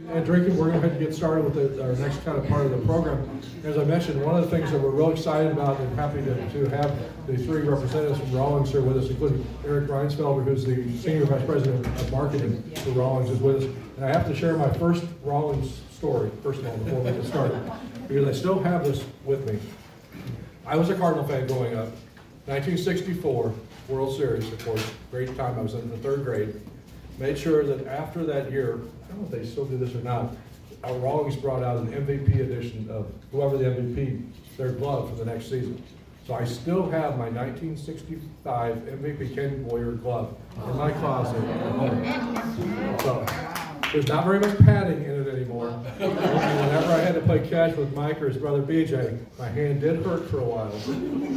And drinking, we're going to get started with our next kind of part of the program. As I mentioned, one of the things that we're real excited about and happy to have the three representatives from Rawlings here with us, including Eric Reinsfelder, who's the Senior Vice President of Marketing for Rawlings, is with us. And I have to share my first Rawlings story, first of all, before we get started, because I still have this with me. I was a Cardinal fan growing up. 1964, World Series, of course, great time. I was in the third grade. Made sure that after that year, I don't know if they still do this or not, Rawlings brought out an MVP edition of whoever the MVP, their glove for the next season. So I still have my 1965 MVP Ken Boyer glove in my closet at home. So there's not very much padding in it anymore. And whenever I had to play catch with Mike or his brother BJ, my hand did hurt for a while,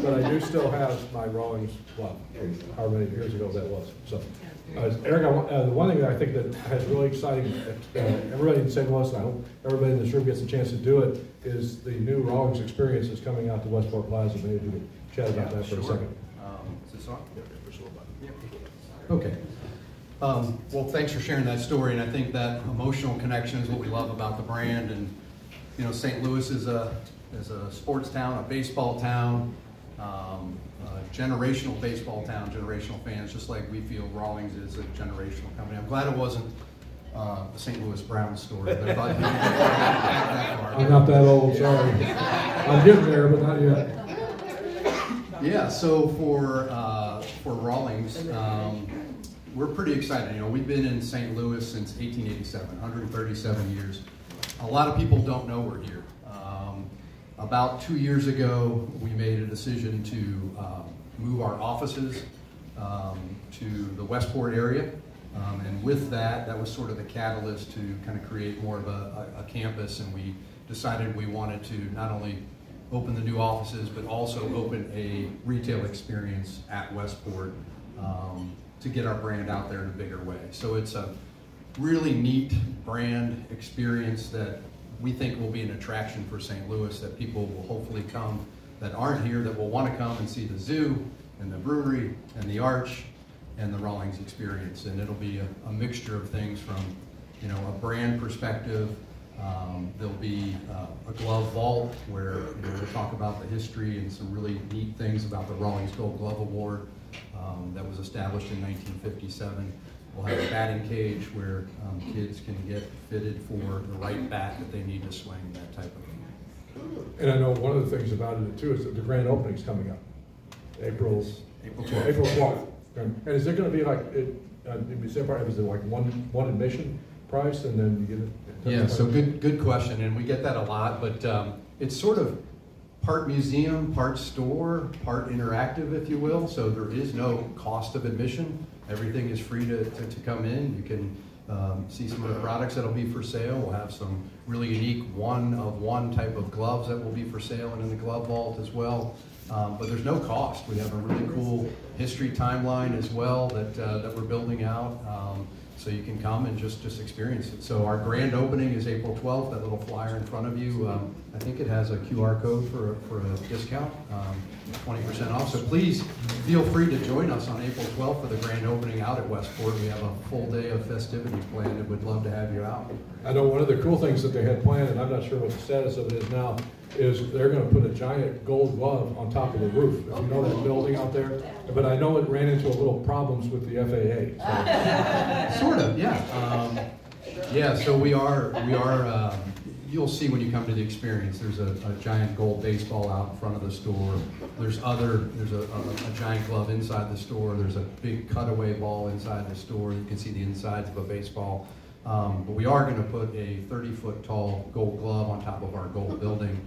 but I do still have my Rawlings glove, however many years ago that was. So. Eric, the one thing that I think that is really exciting, everybody in St. Louis, and I hope everybody in this room gets a chance to do it, is the new Rawlings experience that's coming out to Westport Plaza. Maybe you could chat about that for a second. Is this on? Okay. Well, thanks for sharing that story, and I think that emotional connection is what we love about the brand. And you know, St. Louis is a sports town, a baseball town. Generational baseball town, generational fans, just like we feel Rawlings is a generational company. I'm glad it wasn't the St. Louis Browns story. But I'm not that old, sorry. I'm getting there, but not yet. Yeah, so for Rawlings, we're pretty excited. You know, we've been in St. Louis since 1887, 137 years. A lot of people don't know we're here. About 2 years ago, we made a decision to move our offices to the Westport area. And with that, that was sort of the catalyst to kind of create more of a campus. And we decided we wanted to not only open the new offices, but also open a retail experience at Westport to get our brand out there in a bigger way. So it's a really neat brand experience that we think will be an attraction for St. Louis, that people will hopefully come that aren't here, that will want to come and see the zoo and the brewery and the arch and the Rawlings experience. And it'll be a mixture of things from, you know, a brand perspective. There'll be a glove vault where, you know, we'll talk about the history and some really neat things about the Rawlings Gold Glove Award that was established in 1957. We'll have a batting cage where kids can get fitted for the right bat that they need to swing, that type of thing. And I know one of the things about it too is that the grand opening is coming up, April 12th. April 12th. And is there going to be like is it like one admission price and then you get it? Yeah. So good question, and we get that a lot, but it's sort of part museum, part store, part interactive, if you will. So there is no cost of admission. Everything is free to come in. You can see some of the products that'll be for sale. We'll have some really unique one-of-one type of gloves that will be for sale and in the glove vault as well. But there's no cost. We have a really cool history timeline as well that we're building out. So you can come and just experience it. So our grand opening is April 12th, that little flyer in front of you. I think it has a QR code for a discount, 20% off. So please feel free to join us on April 12th for the grand opening out at Westport. We have a full day of festivities planned and would love to have you out. I know one of the cool things that they had planned, and I'm not sure what the status of it is now, is they're going to put a giant gold glove on top of the roof. If you know that building out there, but I know it ran into a little problems with the FAA. So. Sort of, yeah. Yeah, so we are. You'll see when you come to the experience. There's a giant gold baseball out in front of the store. There's a giant glove inside the store. There's a big cutaway ball inside the store. You can see the insides of a baseball. But we are going to put a 30-foot tall gold glove on top of our gold building,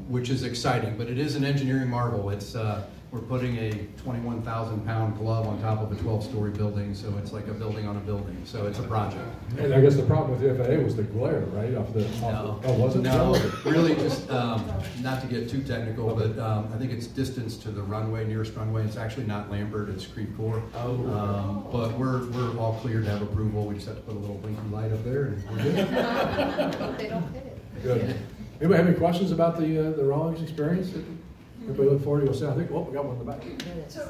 which is exciting. But it is an engineering marvel. It's we're putting a 21,000-pound glove on top of a 12-story building, so it's like a building on a building. So it's a project. And I guess the problem with the FAA was the glare, right? Was it? No, really just, not to get too technical, but I think it's distance to the runway, nearest runway. It's actually not Lambert, it's Creve Coeur. But we're all clear to have approval. We just have to put a little blinking light up there, and we're good. They don't hit it. Good. Anybody have any questions about the Rawlings experience? Everybody look forward to go see. I think, we got one in the back. So,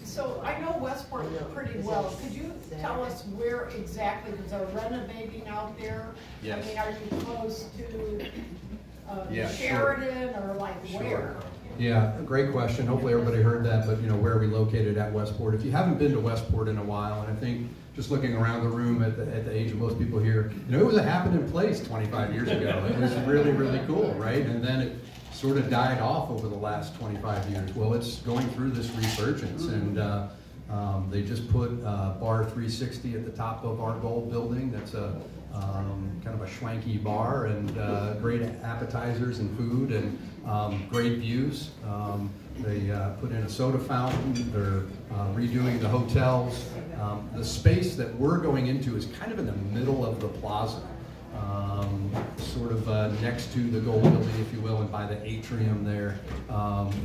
So I know Westport pretty well. Could you tell us where exactly, because they're renovating out there? Yes. I mean, are you close to Yeah, Sheridan or like where? Yeah, great question. Hopefully everybody heard that, but where are we located at Westport? If you haven't been to Westport in a while, and I think just looking around the room at the age of most people here, it was a happening place 25 years ago. It was really, really cool, right? And then it sort of died off over the last 25 years. Well, it's going through this resurgence, and they just put Bar 360 at the top of our gold building. That's a kind of a schwanky bar, and great appetizers and food, and great views. They put in a soda fountain. They're redoing the hotels. The space that we're going into is kind of in the middle of the plaza. Sort of next to the gold building, if you will, and by the atrium there.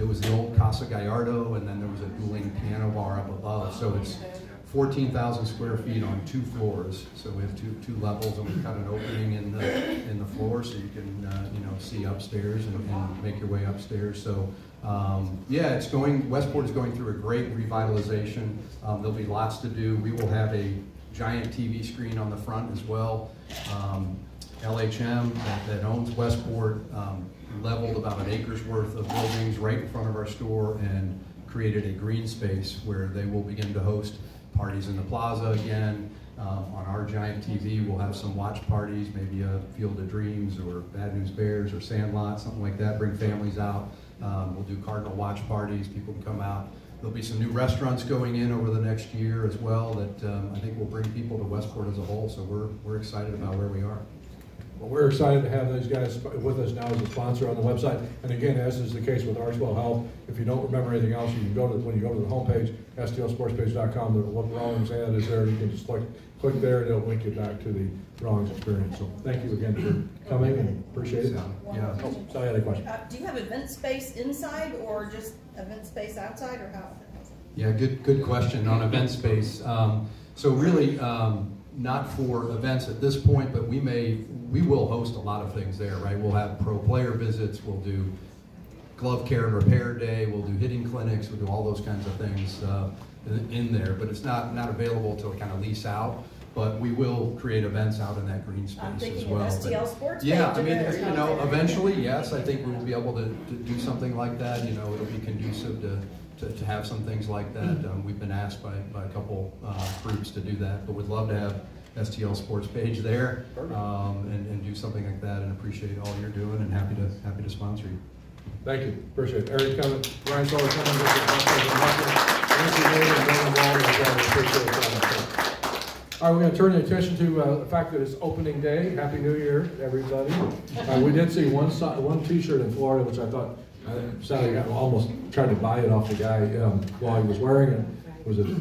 It was the old Casa Gallardo, and then there was a dueling piano bar up above. So it's 14,000 square feet on 2 floors. So we have two levels, and we've got an opening in the floor, so you can see upstairs and make your way upstairs. So yeah, Westport is going through a great revitalization. There'll be lots to do. We will have a giant TV screen on the front as well. LHM that owns Westport leveled about an acre's worth of buildings right in front of our store and created a green space where they will begin to host parties in the plaza again. On our giant TV, we'll have some watch parties, maybe a Field of Dreams or Bad News Bears or Sandlot, something like that. Bring families out. We'll do Cardinal watch parties. People can come out. There'll be some new restaurants going in over the next year as well that I think will bring people to Westport as a whole. So we're excited about where we are. Well, we're excited to have those guys with us now as a sponsor on the website. And again, as is the case with Archwell Health, if you don't remember anything else, you can go to, when you go to the homepage, stlsportspage.com, the Rawlings ad is there. You can just click there, and it'll link you back to the Rawlings experience. So thank you again for coming, and appreciate it. Yeah. Oh, Sally had a question. Do you have event space inside or just event space outside, or how? Yeah, good question on event space. So really, not for events at this point, but we will host a lot of things there, right? We'll have pro player visits, we'll do glove care and repair day, we'll do hitting clinics, we'll do all those kinds of things in there, but it's not available to kind of lease out. But we will create events out in that green space as well. Of STL Sports yeah, page, I mean, eventually, yes, I think we will be able to do something like that. It'll be conducive to have some things like that. We've been asked by a couple groups to do that, but we'd love to have STL Sports page there and do something like that, and appreciate all you're doing, and happy to sponsor you. Thank you. Appreciate it. Eric coming. Ryan Soller coming. Thank you, David, and Brandon Wall as well. Appreciate it. All right, we're going to turn your attention to the fact that it's opening day. Happy New Year, everybody. We did see one T-shirt in Florida, which I thought, Sally almost tried to buy it off the guy while he was wearing it.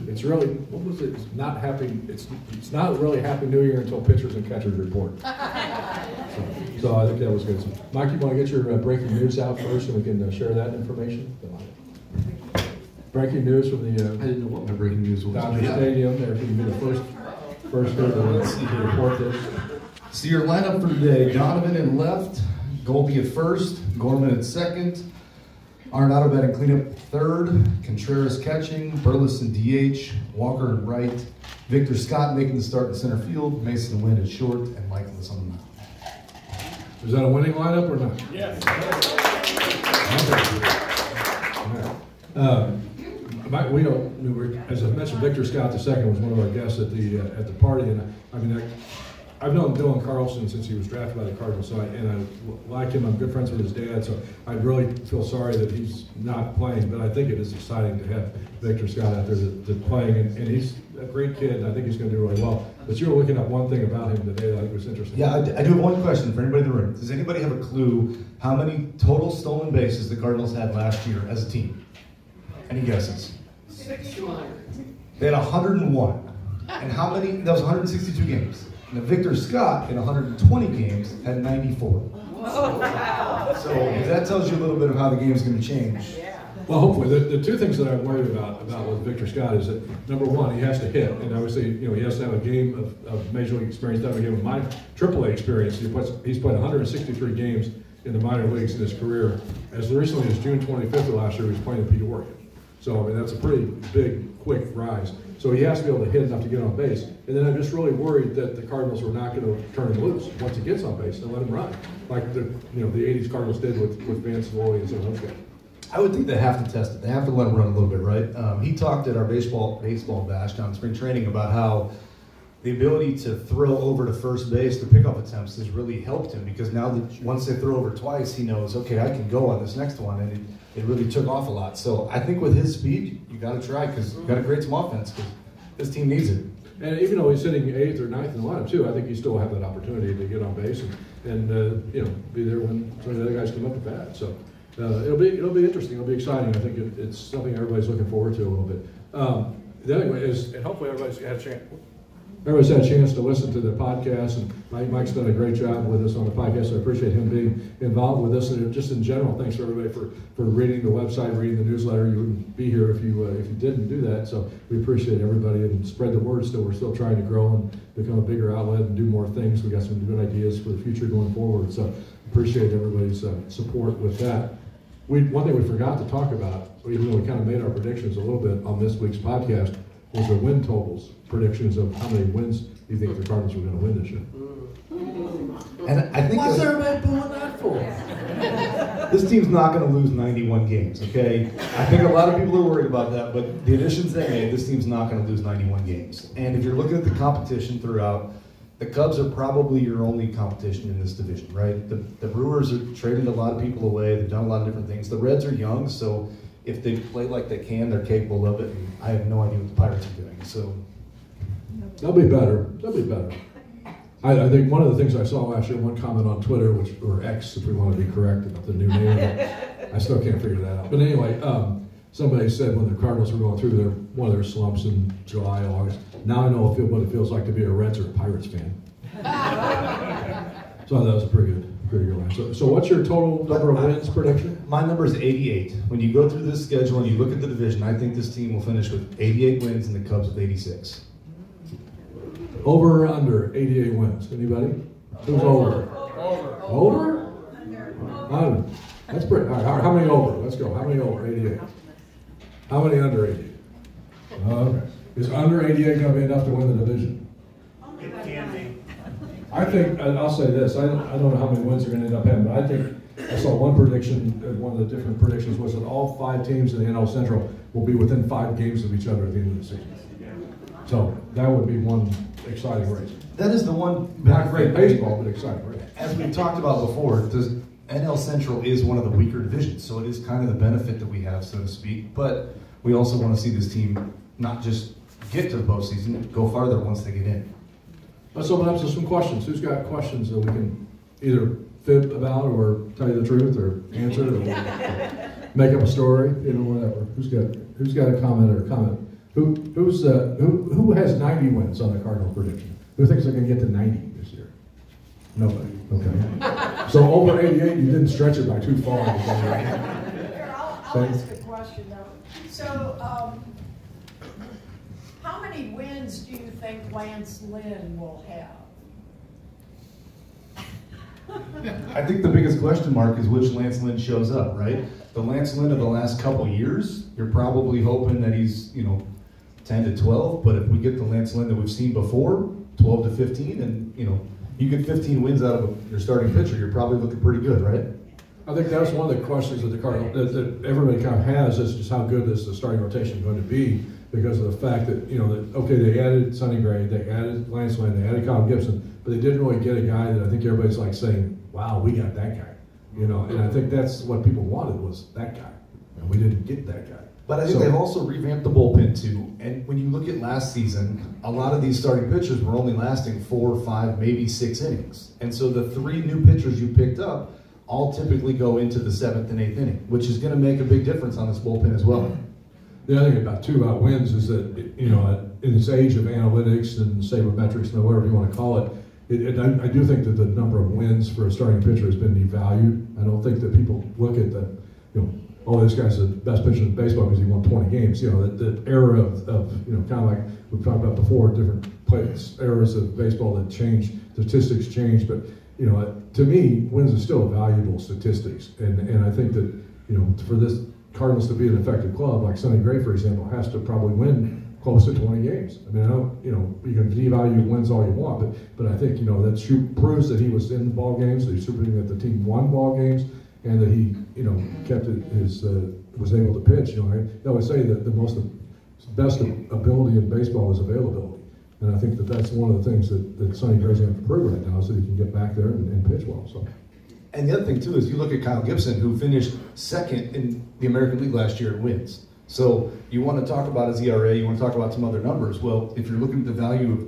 It's really, what was it? It's not happy. It's not really Happy New Year until pitchers and catchers report. So I think that was good. So, Mike, you want to get your breaking news out first, and we can share that information. Breaking news from the I didn't know what my breaking news was. Dodger Stadium. There, if you can be the first to report this. See your lineup for today: Donovan in left, Golby at first, Gorman at second, Arenado batting cleanup third, Contreras catching, Burleson DH, Walker in right, Victor Scott making the start in center field, Mason Wynn at short, and Michaelis on the mound. Is that a winning lineup or not? Yes. As I mentioned, Victor Scott II was one of our guests at the party, and I've known Dylan Carlson since he was drafted by the Cardinals, so I like him. I'm good friends with his dad, so I really feel sorry that he's not playing. But I think it is exciting to have Victor Scott out there playing, and he's a great kid, and I think he's going to do really well. But you were looking up one thing about him today that I think was interesting. Yeah, I do have one question for anybody in the room. Does anybody have a clue how many total stolen bases the Cardinals had last year as a team? Any guesses? 600. They had 101. And how many? That was 162 games. Now, Victor Scott, in 120 games, had 94. So if that tells you a little bit of how the game's going to change. Well, hopefully. The two things that I'm worried about with Victor Scott is that, number one, he has to hit. And obviously, he has to have a game of Major League experience. That would give him my AAA experience. He's played 163 games in the minor leagues in his career. As recently as June 25th of last year, he was playing in Peoria. So, I mean, that's a pretty big, quick rise. So he has to be able to hit enough to get on base. And then I'm just really worried that the Cardinals were not going to turn him loose once he gets on base and let him run, like the 80s Cardinals did with Vance Savoy and some of those guys. I would think they have to test it. They have to let him run a little bit, right? He talked at our baseball bash down in spring training about how the ability to throw over to first base, the pickoff attempts, has really helped him because now that once they throw over twice, he knows, okay, I can go on this next one, and it really took off a lot. So I think with his speed, you got to try because you got to create some offense because this team needs it. And even though he's sitting 8th or 9th in the lineup too, I think he still have that opportunity to get on base and be there when some of the other guys come up to bat. So it'll be interesting. It'll be exciting. I think it's something everybody's looking forward to a little bit. The other way is, and hopefully everybody's had a chance. Everybody's had a chance to listen to the podcast, and Mike's done a great job with us on the podcast. So I appreciate him being involved with us, and just in general, thanks for everybody for reading the website, reading the newsletter. You wouldn't be here if you didn't do that. So we appreciate everybody and spread the word. Still, we're still trying to grow and become a bigger outlet and do more things. We got some good ideas for the future going forward. So appreciate everybody's support with that. One thing we forgot to talk about, even though we kind of made our predictions a little bit on this week's podcast, was the win totals, predictions of how many wins do you think the Cardinals are going to win this year? And I think What's everybody doing that for? this team's not going to lose 91 games, okay? I think a lot of people are worried about that, but the additions they made, this team's not going to lose 91 games. And if you're looking at the competition throughout, the Cubs are probably your only competition in this division, right? The Brewers are traded a lot of people away. They've done a lot of different things. The Reds are young, so if they play like they can, they're capable of it. And I have no idea what the Pirates are doing. So They'll be better. They'll be better. I think one of the things I saw last year, one comment on Twitter, or X, if we want to be correct about the new name, I still can't figure that out. But anyway, somebody said when the Cardinals were going through one of their slumps in July, August, now I know what it feels like to be a Reds or a Pirates fan. So that was a pretty good line. So what's your total number of wins prediction? my number is 88. When you go through this schedule and you look at the division, I think this team will finish with 88 wins and the Cubs with 86. Over or under 88 wins? Anybody? Who's over? Over? Under. That's pretty. All right, how many over? Let's go. How many over? 88. How many under 88? Is under 88 going to be enough to win the division? It can be. I think, I'll say this, I don't know how many wins they're going to end up having, but I think I saw one prediction, one of the different predictions was that all 5 teams in the NL Central will be within 5 games of each other at the end of the season. So that would be one exciting race. That is the one. Not great baseball, but exciting race. As we talked about before, the NL Central is one of the weaker divisions, so it is kind of the benefit that we have, so to speak. But we also want to see this team not just get to the postseason, go farther once they get in. Let's open up to some questions. Who's got questions that we can either fib about or tell you the truth or answer or make up a story, whatever. Who's got a comment or a comment? Who has 90 wins on the Cardinal prediction? Who thinks they're going to get to 90 this year? Nobody. Okay. So over 88, you didn't stretch it by too far. Here, I'll ask a question though. So, how many wins do you think Lance Lynn will have? I think the biggest question mark is which Lance Lynn shows up, right? The Lance Lynn of the last couple years, you're probably hoping that he's, 10 to 12, but if we get the Lance Lynn that we've seen before, 12 to 15, and, you get 15 wins out of your starting pitcher, you're probably looking pretty good, right? I think that's one of the questions that the Cardinal that everybody kind of has is just how good is the starting rotation going to be because of the fact that they added Sonny Gray, they added Lance Lynn, they added Kyle Gibson, but they didn't really get a guy that I think everybody's like saying, "Wow, we got that guy," and I think that's what people wanted was that guy, and we didn't get that guy. But I think they've also revamped the bullpen too. And when you look at last season, a lot of these starting pitchers were only lasting 4, 5, maybe 6 innings. And so the 3 new pitchers you picked up all typically go into the 7th and 8th inning, which is going to make a big difference on this bullpen as well. The other thing about wins is that, in this age of analytics and sabermetrics and whatever you want to call it, I do think that the number of wins for a starting pitcher has been devalued. I don't think that people look at the, this guy's the best pitcher in baseball because he won 20 games. The era of kind of like we've talked about before, different eras of baseball that changed, statistics changed, but to me, wins is still a valuable statistics, and I think that for this Cardinals to be an effective club, like Sonny Gray, for example, has to probably win close to 20 games. I mean, I don't, you can devalue wins all you want, but I think, that proves that he was in ball games, that he's proving that the team won ball games, and that he, kept was able to pitch. I always say that the best ability in baseball is availability. And I think that's one of the things that Sonny Gray's going to prove right now, so that he can get back there and pitch well. So. And the other thing, too, is you look at Kyle Gibson, who finished second in the American League last year in wins. So you want to talk about his ERA, you want to talk about some other numbers. Well, if you're looking at the value of,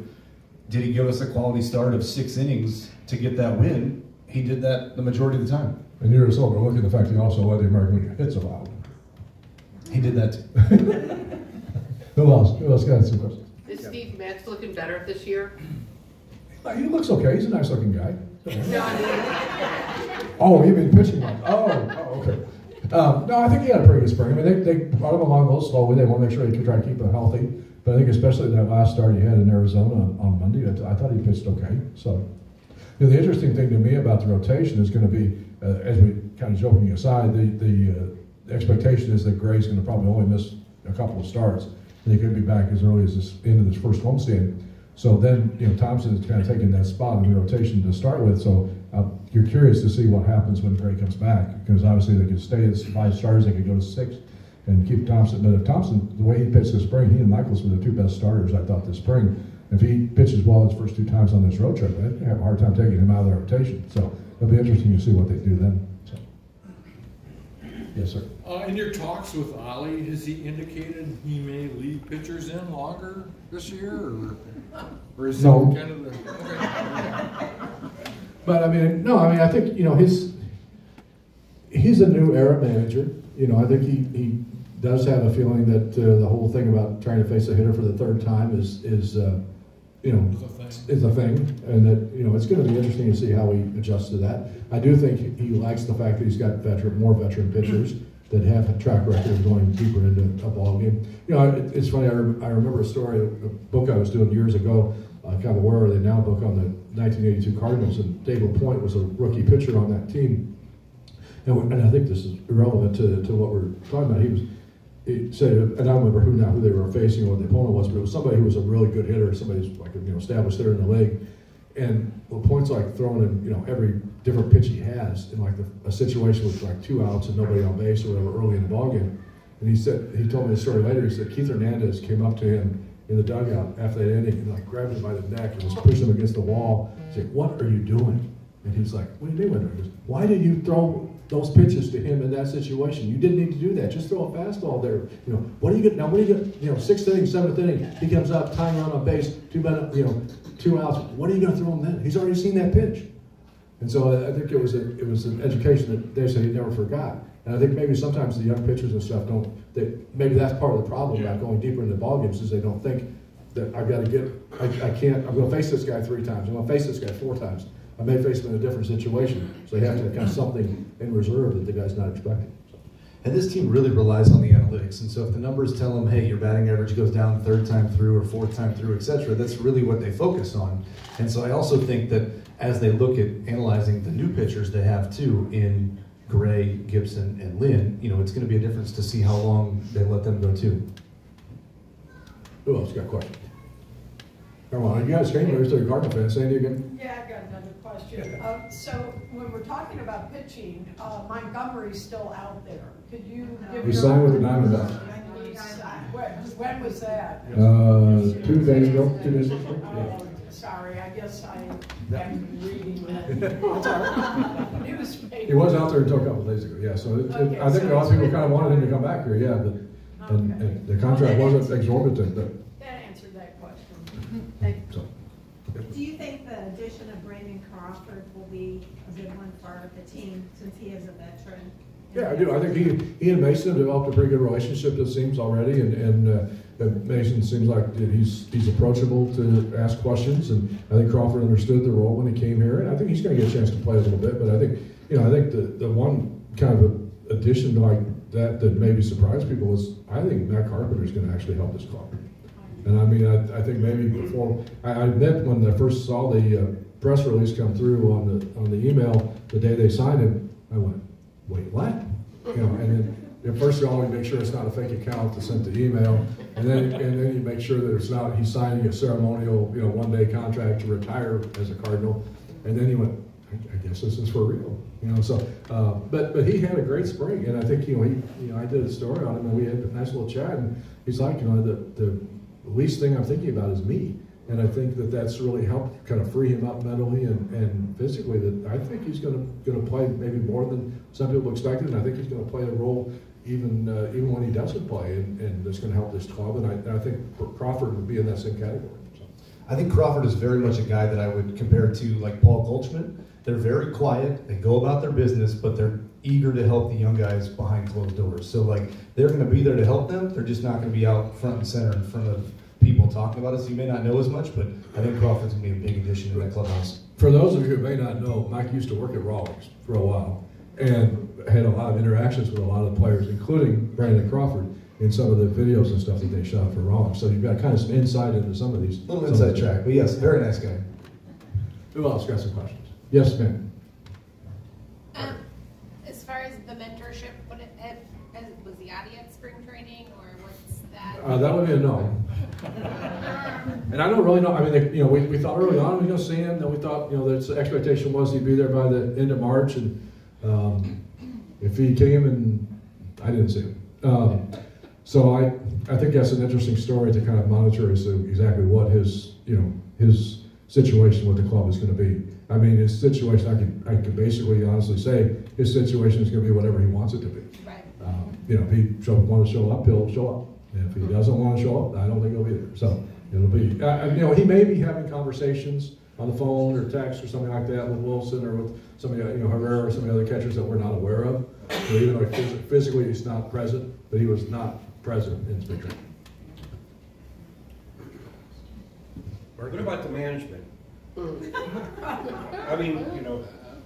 did he give us a quality start of 6 innings to get that win, he did that the majority of the time. And you're also overlooking the fact he also led the American League hits allowed. He did that too. Who else got some questions? Is Steve Matz looking better this year? He looks okay. He's a nice looking guy. No, I mean, Oh, you mean pitching one? Oh, okay. No, I think he had a pretty good spring. I mean, they brought him along a little slowly. They want to make sure he can try to keep him healthy. But I think especially that last start he had in Arizona on Monday, I thought he pitched okay. So, the interesting thing to me about the rotation is going to be, as we kind of joking aside, the expectation is that Gray's going to probably only miss a couple of starts, and he could be back as early as this end of this first homestand. So then, Thompson is kind of taking that spot in the rotation to start with. So you're curious to see what happens when Gray comes back, because obviously they could stay at 5 starters, they could go to 6 and keep Thompson. But if Thompson, the way he pitched this spring, he and Michaels were the 2 best starters, I thought, this spring. If he pitches well his first 2 times on this road trip, I'd have a hard time taking him out of the rotation. So it'll be interesting to see what they do then. So. Yes, sir. In your talks with Ollie, has he indicated he may leave pitchers in longer this year, or is No. it kind of the? Okay. But I think he's a new era manager. I think he does have a feeling that the whole thing about trying to face a hitter for the 3rd time is a thing, and that it's going to be interesting to see how he adjusts to that. I do think he likes the fact that he's got more veteran pitchers that have a track record of going deeper into a ball game. It's funny. I remember a story, a book I was doing years ago, kind of a Where Are They Now book on the 1982 Cardinals, and Dave LaPointe was a rookie pitcher on that team. And I think this is irrelevant to what we're talking about. He said, and I don't remember who they were facing or what the opponent was, but it was somebody who was a really good hitter, somebody who's like established hitter in the league. And LaPointe's like throwing in every different pitch he has in like a situation with like 2 outs and nobody on base or whatever early in the ballgame. And he told me the story later. He said Keith Hernandez came up to him in the dugout after that inning and like grabbed him by the neck and was pushing him against the wall. He said, "What are you doing?" And he's like, "What do you mean?" He goes, "Why did you throw those pitches to him in that situation? You didn't need to do that. Just throw a fastball there. What are you going? What are you going? 6th inning, 7th inning, he comes up, tying run on base, 2 outs. What are you going to throw him then? He's already seen that pitch." And so I think it was an education that they say he never forgot. And I think maybe sometimes the young pitchers and stuff maybe that's part of the problem about going deeper into ball games, is they don't think that I'm going to face this guy 3 times. I'm going to face this guy 4 times. I may face him in a different situation. So they have to have kind of something in reserve that the guy's not expecting. And this team really relies on the analytics. And so if the numbers tell them, hey, your batting average goes down 3rd time through or 4th time through, etc., that's really what they focus on. And so I also think that as they look at analyzing the new pitchers they have too in Gray, Gibson, and Lynn, it's going to be a difference to see how long they let them go too. Who else got questions? Come on, you guys came here to the Cardinal fans. Sandy again? Yeah, I've got another question. So when we're talking about pitching, Montgomery's still out there. Could you give He your... signed with the Diamondbacks. When was that? 2 days ago. 2 days ago. Yeah. Sorry, I guess I am reading that newspaper. He was out there until a couple of days ago. Yeah, so I think a lot of people kind of wanted him to come back here. Yeah, but and the contract wasn't exorbitant. But that answered that question. Thank you. so. Do you think the addition of Brandon Crawford will be a good one for the team, since he is a veteran? Yeah, I do. I think he and Mason have developed a pretty good relationship, it seems, already, and Mason seems like he's approachable to ask questions, and I think Crawford understood the role when he came here, and I think he's going to get a chance to play a little bit. But I think the one kind of addition like that maybe surprised people was I think Matt Carpenter is going to actually help this club. And I mean, I think maybe before I admit when I first saw the press release come through on the email the day they signed him, I went, wait, what? And then first of all, you make sure it's not a fake account to send the email, and then you make sure that it's not, he's signing a ceremonial, one-day contract to retire as a Cardinal, and then he went, I guess this is for real, so, but he had a great spring, and I think, I did a story on him, and we had a nice little chat, and he's like, the least thing I'm thinking about is me. And I think that's really helped kind of free him up mentally and physically. That I think he's going to play maybe more than some people expected, and I think he's going to play a role even when he doesn't play, and it's going to help this club. And I think Crawford would be in that same category. So. I think Crawford is very much a guy that I would compare to like Paul Goldschmidt. They're very quiet. They go about their business, but they're eager to help the young guys behind closed doors. So like they're going to be there to help them. They're just not going to be out front and center in front of people talking about it, so you may not know as much, but I think Crawford's going to be a big addition to that clubhouse. For those of you who may not know, Mike used to work at Rawlings for a while and had a lot of interactions with a lot of the players, including Brandon Crawford, in some of the videos and stuff that they shot for Rawlings. So you've got kind of some insight into some of these. Little inside track, but yes, very nice guy. Who else got some questions? Yes, ma'am. As far as the mentorship, was the audience spring training, or what's that? That would be a no. And I don't really know. I mean, we thought early on we were going to see him. Then we thought, the expectation was he'd be there by the end of March, and if he came, and I didn't see him. So I think that's an interesting story to kind of monitor as to exactly what his situation with the club is going to be. I mean, his situation, I could basically honestly say his situation is going to be whatever he wants it to be. Right. If he wants to show up, he'll show up. And if he doesn't want to show up, I don't think he'll be there. So it'll be, he may be having conversations on the phone or text or something like that with Wilson or with somebody, Herrera or some of the other catchers that we're not aware of. So even though physically he's not present, but he was not present in spring training. What about the management? I mean,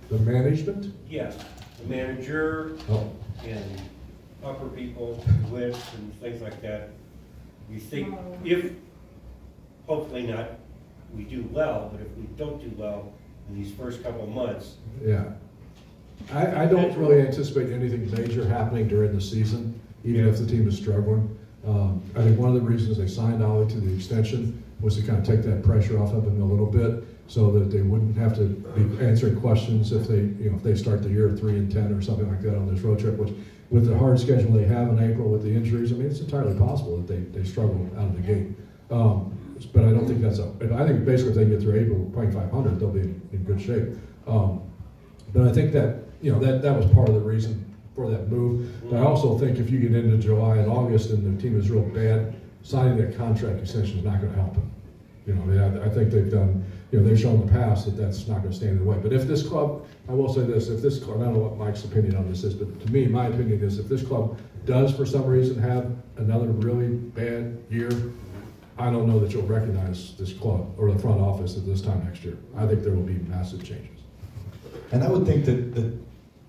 The management? yes, the manager Oh. and upper people, lifts and things like that. You think if, hopefully not, we do well, but if we don't do well in these first couple of months. Yeah. I don't really anticipate anything major happening during the season, even if the team is struggling. I think one of the reasons they signed Ollie to the extension was to kind of take that pressure off of him a little bit, so that they wouldn't have to be answering questions if they start the year 3-10 or something like that on this road trip. Which, with the hard schedule they have in April with the injuries, I mean, it's entirely possible that they struggle out of the gate. But I don't think that's I think basically if they get through April playing 500, they'll be in good shape. But I think that that was part of the reason for that move. But I also think if you get into July and August and the team is real bad, signing that contract extension is not going to help them. I think they've done, they've shown in the past that that's not going to stand in the way. But if this club, I will say this, if this club, I don't know what Mike's opinion on this is, but to me, my opinion is if this club does for some reason have another really bad year, I don't know that you'll recognize this club or the front office at this time next year. I think there will be massive changes. And I would think that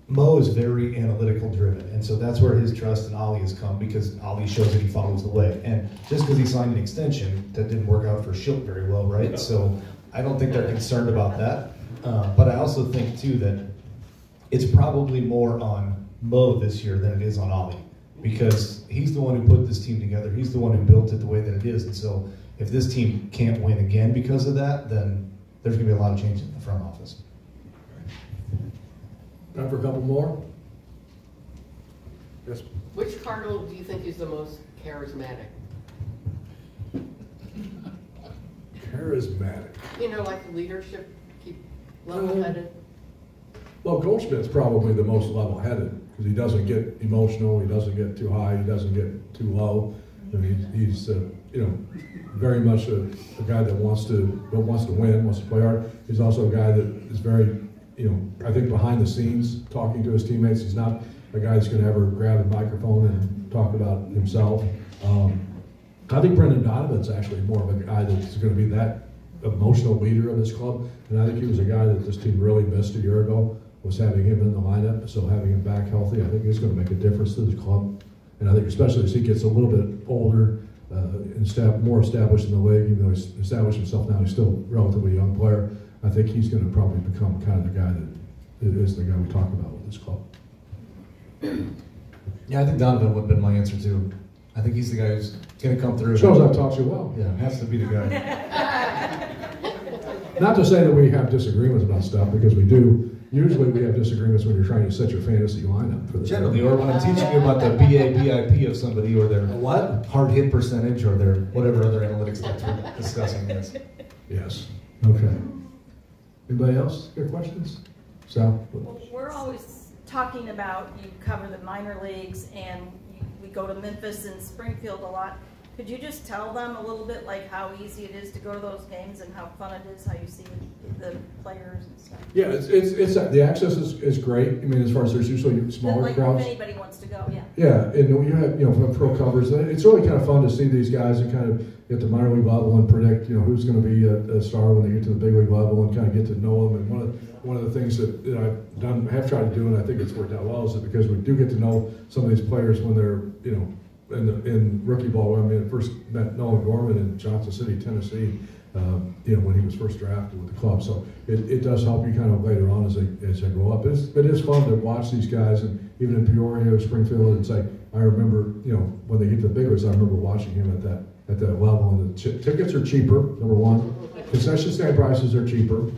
Mo is very analytical driven, and so that's where his trust in Ollie has come, because Ollie shows that he follows the way. And just because he signed an extension, that didn't work out for Schilt very well, right? So I don't think they're concerned about that. But I also think too that it's probably more on Mo this year than it is on Ollie, because he's the one who put this team together. He's the one who built it the way that it is. And so if this team can't win again because of that, then there's going to be a lot of changes in the front office. Time for a couple more? Yes. Which Cardinal do you think is the most charismatic? Charismatic. Like the leadership, keep level-headed. Well, Goldschmidt's probably the most level-headed because he doesn't get emotional, he doesn't get too high, he doesn't get too low. I mean, he's very much a guy that wants to win, wants to play hard. He's also a guy that is very, I think behind the scenes talking to his teammates. He's not a guy that's going to ever grab a microphone and talk about himself. I think Brendan Donovan's actually more of a guy that's going to be that emotional leader of this club. And I think he was a guy that this team really missed a year ago, was having him in the lineup. So having him back healthy, I think he's going to make a difference to this club. And I think especially as he gets a little bit older, more established in the league, even though he's established himself now, he's still a relatively young player. I think he's going to probably become kind of the guy that is the guy we talk about with this club. Yeah, I think Donovan would have been my answer too. I think he's the guy who's going to come through. Shows I've taught you well. Yeah, has to be the guy. Not to say that we have disagreements about stuff, because we do. Usually we have disagreements when you're trying to set your fantasy lineup for the Generally, or when I'm teaching you about the BIP of somebody, or their what? hard hit percentage, or their whatever other analytics that we're discussing is. Yes. Okay. Anybody else got questions? Sal? Well, we're always talking about, you cover the minor leagues, and we go to Memphis and Springfield a lot. Could you just tell them a little bit like how easy it is to go to those games and how fun it is, how you see the players and stuff? Yeah, it's the access is great. I mean, as far as there's usually smaller like crowds. If anybody wants to go, yeah. Yeah, and you have pro covers. It's really kind of fun to see these guys and kind of get the minor league level and predict who's going to be a star when they get to the big league level, and kind of get to know them. And one of the things that I've have tried to do, and I think it's worked out well, is that because we do get to know some of these players when they're in rookie ball. I mean, I first met Nolan Gorman in Johnson City, Tennessee, when he was first drafted with the club. So it does help you kind of later on as they grow up. It is fun to watch these guys, and even in Peoria, Springfield, and say, I remember, when they get to the big leagues, I remember watching him at that level. And the tickets are cheaper, number one. Concession stand prices are cheaper.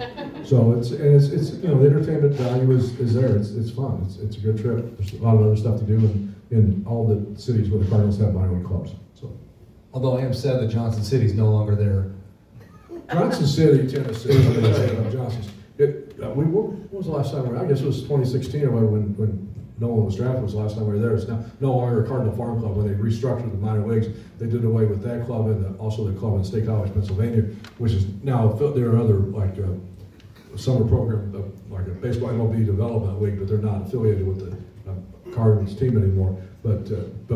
So it's the entertainment value is there. It's fun. It's a good trip. There's a lot of other stuff to do in all the cities where the Cardinals have minor league clubs. So, although I am sad that Johnson City's no longer there. Johnson City, Tennessee. When was the last time? I guess it was 2016 or when Nolan was drafted was the last time we were there. It's now no longer a Cardinal Farm Club. When they restructured the minor leagues, they did away with that club and also the club in State College, Pennsylvania, which is now there are other summer program like a baseball MLB development league, but they're not affiliated with the Cardinals team anymore. But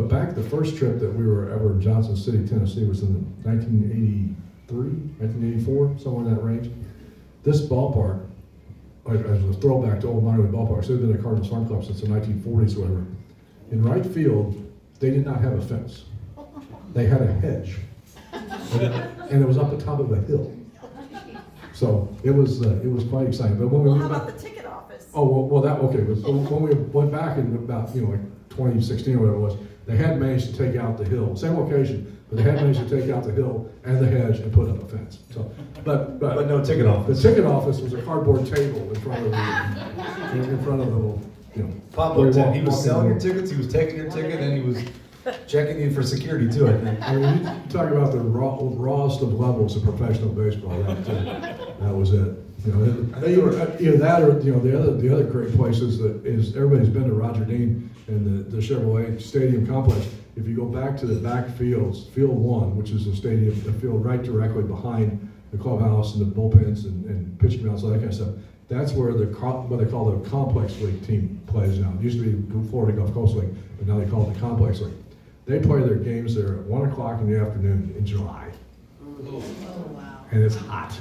back the first trip that we were ever in Johnson City, Tennessee, was in 1983, 1984, somewhere in that range. This ballpark, as a throwback to old minor league ballparks, they've been a Cardinals Farm Club since the 1940s or whatever. In right field, they did not have a fence. They had a hedge, and it was up the top of a hill. So it was quite exciting. But when we how about the ticket office? Oh well, okay. So when we went back in about 2016 or whatever it was, they had managed to take out the hill, same location, but they had managed to take out the hill and the hedge and put up a fence. So, but no ticket office. The ticket office was a cardboard table in front of the Pop-up tent. He was selling your tickets. He was taking your ticket, and he was checking you for security too. I think. I mean, you talk about the rawest of levels of professional baseball. That was it. The other great places is everybody's been to Roger Dean and the Chevrolet Stadium complex. If you go back to the back fields, Field 1, which is the field right directly behind the clubhouse and the bullpens and pitching mounts, all that kind of stuff. That's where what they call the Complex League team plays now. It used to be Florida Gulf Coast League, but now they call it the Complex League. They play their games there at 1 o'clock in the afternoon in July. Oh, wow. And it's hot.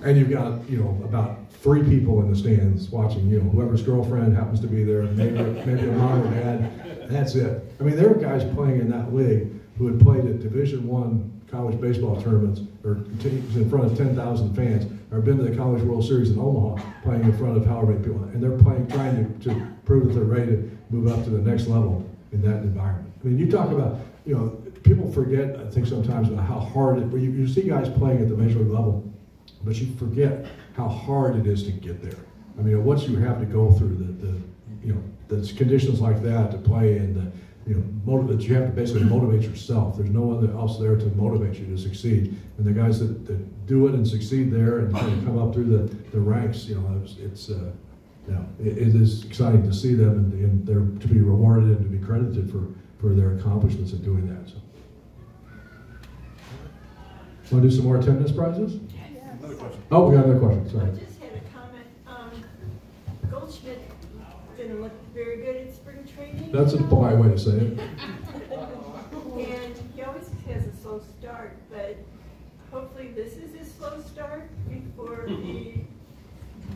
And you've got, about 3 people in the stands watching, whoever's girlfriend happens to be there, maybe a mom or dad, and that's it. I mean, there were guys playing in that league who had played at Division I college baseball tournaments or teams in front of 10,000 fans, or been to the College World Series in Omaha playing in front of however many people, and they're trying to prove that they're ready to move up to the next level in that environment. I mean, you talk about, people forget, I think sometimes, about how hard you see guys playing at the major league level, but you forget how hard it is to get there. I mean, what you have to go through, the conditions like that to play in, that you have to basically motivate yourself. There's no one else there to motivate you to succeed. And the guys that do it and succeed there and kind of come up through the ranks, it is exciting to see them and they're to be rewarded and to be credited for their accomplishments in doing that. So, want to do some more attendance prizes? Another question. Oh, we got another question. Sorry. I just had a comment. Goldschmidt didn't look very good at spring training. That's a polite way to say it. And he always has a slow start, but hopefully this is his slow start before he...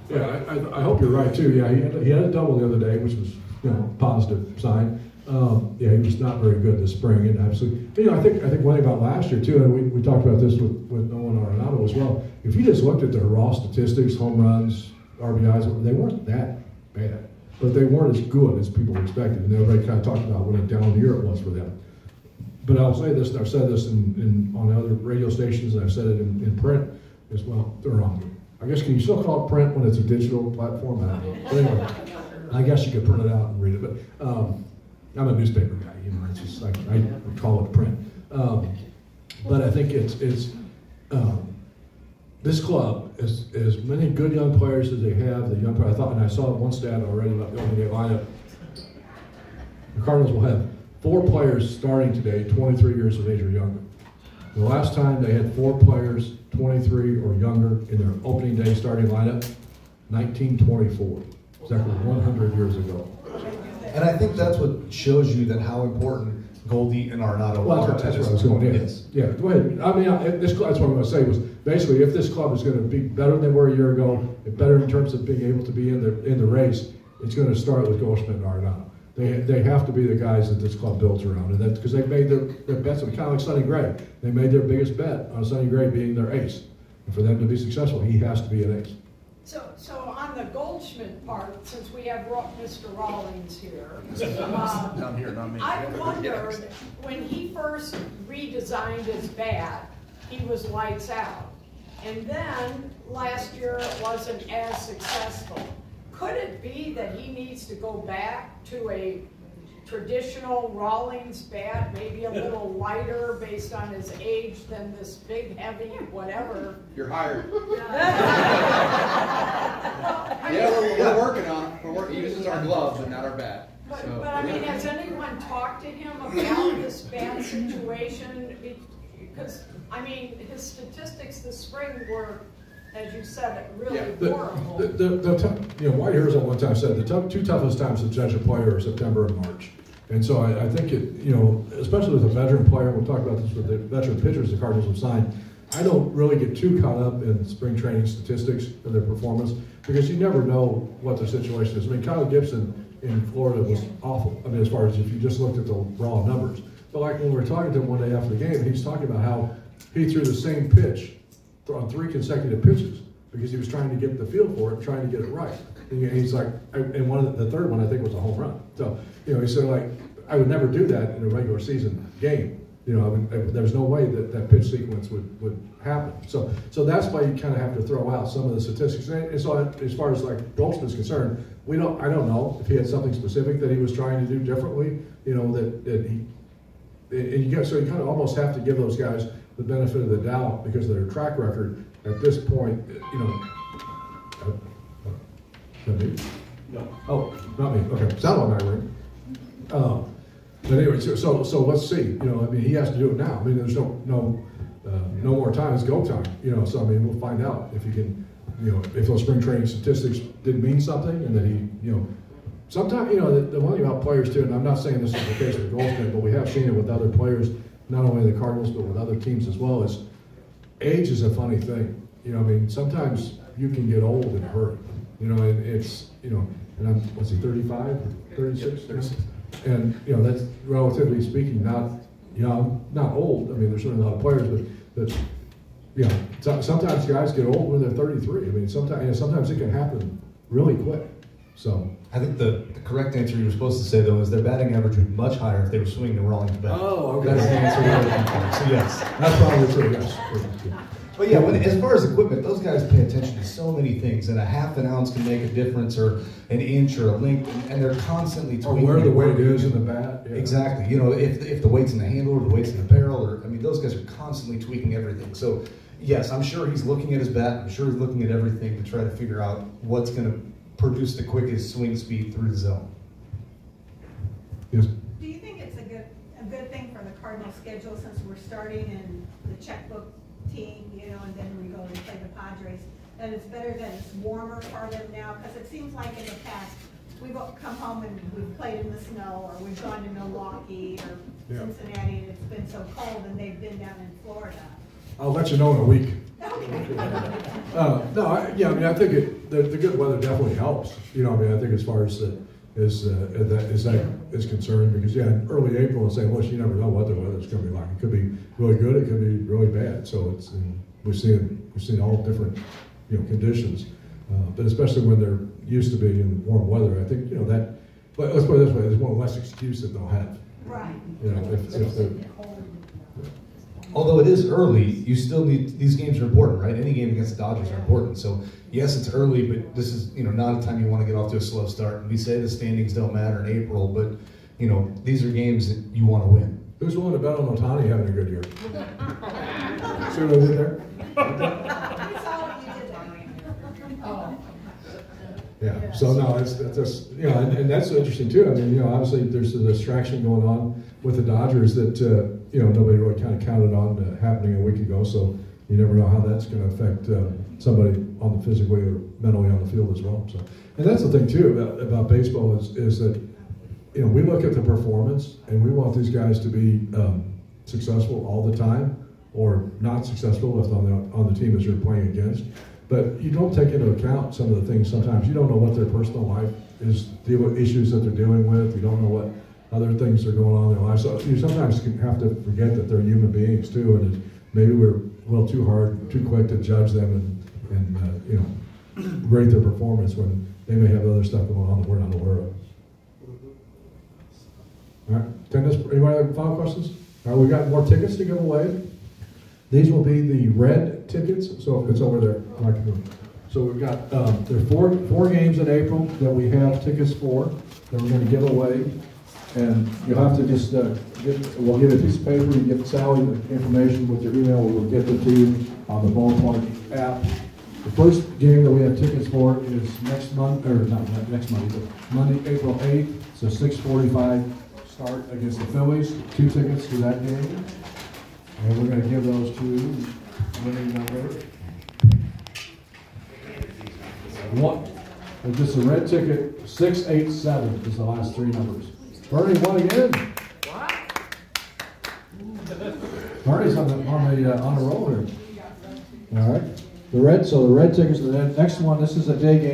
Yeah, I hope you're right too. Yeah, he had a double the other day, which was positive sign. He was not very good this spring, and absolutely. I think one thing about last year too, and we talked about this with Nolan Arenado as well. If you just looked at their raw statistics, home runs, RBIs, they weren't that bad. but they weren't as good as people expected. And everybody kind of talked about what a down year it was for them. But I'll say this, and I've said this on other radio stations, and I've said it in print as well. They're wrong. I guess, can you still call it print when it's a digital platform? I don't know. But anyway, I guess you could print it out and read it. But I'm a newspaper guy, you know. It's just like I call it print. But I think it's this club, as many good young players as they have, the young players, I saw one stat already about the opening day lineup. The Cardinals will have 4 players starting today, 23 years of age or younger. The last time they had 4 players, 23 or younger, in their opening day starting lineup, 1924. Exactly 100 years ago. And I think that's what shows you that how important Goldie and Arenado Well, are. that's where I was going. Yeah, Yes. yeah. Go ahead. I mean, that's what I'm going to say was basically if this club is going to be better than they were a year ago, better in terms of being able to be in the race, it's going to start with Goldschmidt and Arenado. They have to be the guys that this club builds around, and that's because they made their bets. Kind of like Sonny Gray, they made their biggest bet on Sonny Gray being their ace, and for them to be successful, he has to be an ace. So on the Goldschmidt part, since we have Mr. Rawlings here, Down here, not me. I wondered, when he first redesigned his bat, he was lights out. And then last year it wasn't as successful. Could it be that he needs to go back to a traditional Rawlings bat, maybe a little lighter based on his age than this big, heavy, whatever? You're hired. Yeah, we're working on it. He uses our gloves but not our bat. But I mean, has anyone talked to him about this bat situation? Because, I mean, his statistics this spring were, as you said, really horrible. White Hairs at one time said the 2 toughest times to judge a player are September and March. And so I think especially with a veteran player, we'll talk about this with the veteran pitchers the Cardinals have signed, I don't really get too caught up in spring training statistics of their performance because you never know what their situation is. I mean, Kyle Gibson in Florida was awful. I mean, as far as if you just looked at the raw numbers. But like when we were talking to him one day after the game, he's talking about how he threw the same pitch on 3 consecutive pitches because he was trying to get the feel for it, trying to get it right. And he's like, and the third one I think was a home run. So, he said like, I would never do that in a regular season game. There's no way that pitch sequence would happen. So that's why you kind of have to throw out some of the statistics. And so as far as like Goldschmidt's concerned, I don't know if he had something specific that he was trying to do differently. So you kind of almost have to give those guys the benefit of the doubt because of their track record at this point. Me? No. Oh, not me. Okay, sound like my ring. But anyway, so let's see. I mean, he has to do it now. I mean, there's no more time. It's go time. So I mean, we'll find out if he can. If those spring training statistics didn't mean something, and that he, sometimes, the one thing about players too, and I'm not saying this is the case with Goldschmidt, but we have seen it with other players, not only the Cardinals but with other teams as well. Is age is a funny thing. I mean, sometimes you can get old in a hurry. And it's and I'm 35, 36. And that's relatively speaking not young, not old. I mean, there's certainly a lot of players, but sometimes guys get old when they're 33. I mean, sometimes it can happen really quick. So I think the correct answer you were supposed to say though is their batting average would be much higher if they were swinging the Rawlings bat. Oh, okay. That's the answer you're looking for. So yes, that's probably true. Yes. But yeah, as far as equipment, those guys pay attention to so many things, and a half an ounce can make a difference, or an inch, or a length, and they're constantly tweaking. Or where the weight is in the bat. Yeah. Exactly. If the weight's in the handle, or the weight's in the barrel, those guys are constantly tweaking everything. So yes, I'm sure he's looking at his bat. I'm sure he's looking at everything to try to figure out what's going to produce the quickest swing speed through the zone. Yes. Do you think it's a good thing for the Cardinals schedule since we're starting in the checkbook team, and then we go and play the Padres, that it's better that it's warmer for them now? Because it seems like in the past, we've come home and we've played in the snow, or we've gone to Milwaukee or Cincinnati, and it's been so cold, and they've been down in Florida. I'll let you know in a week. Okay. I think the good weather definitely helps. I think as far as that is concerned, because early April and saying, well, you never know what the weather's going to be like. It could be really good, it could be really bad. So we've seen all different conditions. But especially when they're used to being in warm weather, I think, you know, that, but let's put it this way, there's one less excuse that they'll have. Right. You know, if they're, Although it is early, you still need, these games are important, right? Any game against the Dodgers are important. So yes, it's early, but this is, you know, not a time you want to get off to a slow start. And we say the standings don't matter in April, but, you know, these are games that you want to win. who's willing to bet on Ohtani having a good year? See what I did there? We saw what you did there. Yeah, so no, that's just, you know, and that's interesting too. I mean, you know, obviously there's a distraction going on with the Dodgers that, you know, nobody really kind of counted on happening a week ago. So you never know how that's going to affect somebody on the physically or mentally on the field as well. So, and that's the thing too about baseball is that, you know, we look at the performance and we want these guys to be successful all the time or not successful if on the team that you're playing against. But you don't take into account some of the things sometimes. You don't know what their personal life is, the issues that they're dealing with. You don't know what other things are going on in their life. So you sometimes have to forget that they're human beings too, and maybe we're a little too hard, too quick to judge them and you know, rate their performance when they may have other stuff going on that we're not aware of. All right, tennis, anybody have final questions? All right, we've got more tickets to give away. These will be the red tickets, so it's over there. So we've got, there are four games in April that we have tickets for that we're going to give away. And you'll have to just, we'll give you a piece of paper, you give Sally the information with your email, we'll get them to you on the Ballpark app. The first game that we have tickets for is next month, or not next Monday, but Monday, April 8th. It's a 6:45 start against the Phillies. 2 tickets to that game. And we're going to give those to winning number 1. It's just a red ticket, 687 is the last 3 numbers. Bernie won again. What? Bernie's on a roll here. All right. The red tickets, the next one, this is a day game.